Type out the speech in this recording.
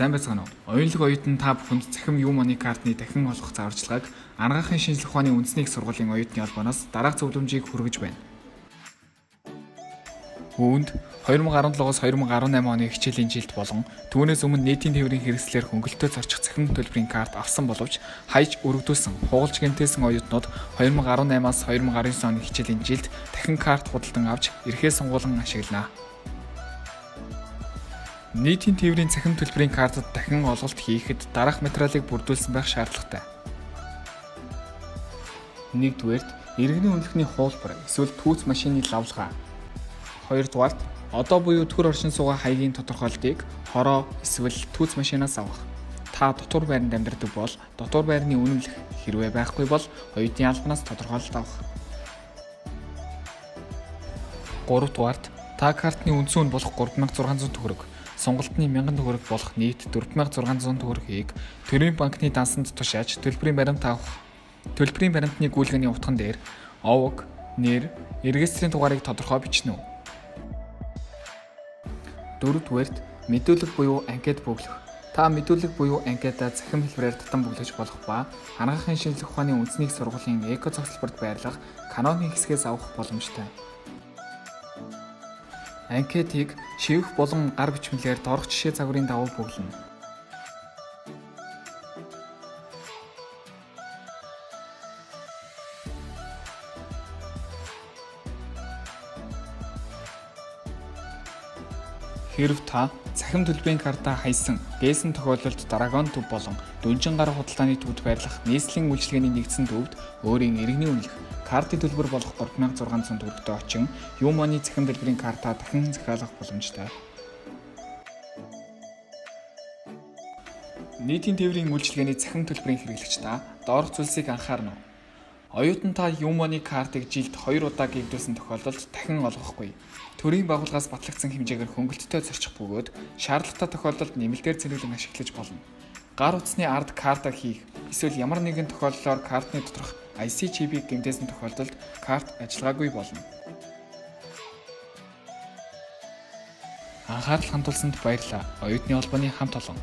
Сайн байцгаана уу? Оюунлаг оюутан та бүхэнд цахим Юмоны картны дахин олох зааварчилгааг анагаахын шинжилгээ ухааны үндэсний их сургуулийн оюутны албанаас дараах зөвлөмжийг хүргэж байна. Үүнд 2017-оос 2018 оны хичээлийн жилд болон түүнээс өмнө нийтийн тээврийн хэрэгслээр хөнгөлөлтөө зорчих цахим төлбөрийн карт авсан боловч хаяж өргөдүүлсэн хугалж гэмтээсэн оюутнууд 2018-аас 2019 оны хичээлийн жилд дахин карт худалдан авч эрхээ сонгуулан ашиглана. Нийтийн тээврийн цахим төлбөрийн картад дахин олголт хийхэд дараах материалыг бүрдүүлсэн байх шаардлагатай. 1-р иргэний үнэлэхний хуулбар эсвэл түүц машины лавлгаа. 2-р одоо буюу төр оршин суугаа хаягийн тодорхойлтыг хороо эсвэл түүц машинаас авах. Та дотор байранд амьдардаг бол дотор байрны үнэмлэх хэрвээ байхгүй бол оюутны албанаас тодорхойлолт авах. 3-р та картны үндсэн үн болох 3600 төгрөг, сонголтны 1000 төгрөг болох нийт 4600 төгрөгийг төрийн банкны дансанд тушааж төлбөрийн баримт авах. Төлбөрийн баримтны гүйлгээний утган дээр овог, нэр, регистрийн дугаарыг тодорхой бичнэ үү. 4-р мэдүүлэг буюу анкет бөглөх. Та мэдүүлэг буюу анкетаа цахим хэлбэрээр татан бөглөж болох ба анагаахын шинжилгээ ухааны үндэсний их сургуулийн эко цогцлборт байрлах каноны хэсгээс авах боломжтой. Анкетыг шивэх болон гар бичмэлээр доорх жишээ загварын дагуу бөглөнө. Хэрв та цахим төлбөрийн картаа хайсан, гээсэн тохиолдолд Dragon төв болон Дүнжин гар худалдааны төвд байрлах нийслэлийн үйлчилгээний нэгдсэн төвд өөрийн иргэний үнэлэх, картын төлбөр болох 3600 төгрөгтэй очин Юмоны цахим төлбөрийн картаа дахин захиалах боломжтой. Нийтийн тээврийн үйлчилгээний цахим төлбөрийн хэрэглэгч та доорх зүйлсийг анхаарна уу? Оюутан та Юмоны картыг жилд 2 удаа гэгдүүлсэн тохиолдолд дахин олгохгүй. Төрийн байгууллагаас батлагдсан хэмжээгээр хөнгөлөлтөд зорчих бөгөөд шаардлагатай тохиолдолд нэмэлтээр зэрэглэн ашиглаж болно. Гар утасны ард картаа хийх эсвэл ямар нэгэн тохиолдлоор картны доторх IC чипийг гэмтээсэн тохиолдолд карт ажиллагаагүй болно. Анхаарал хандуулсанд баярлалаа. Оюутны холбооны хамт олон.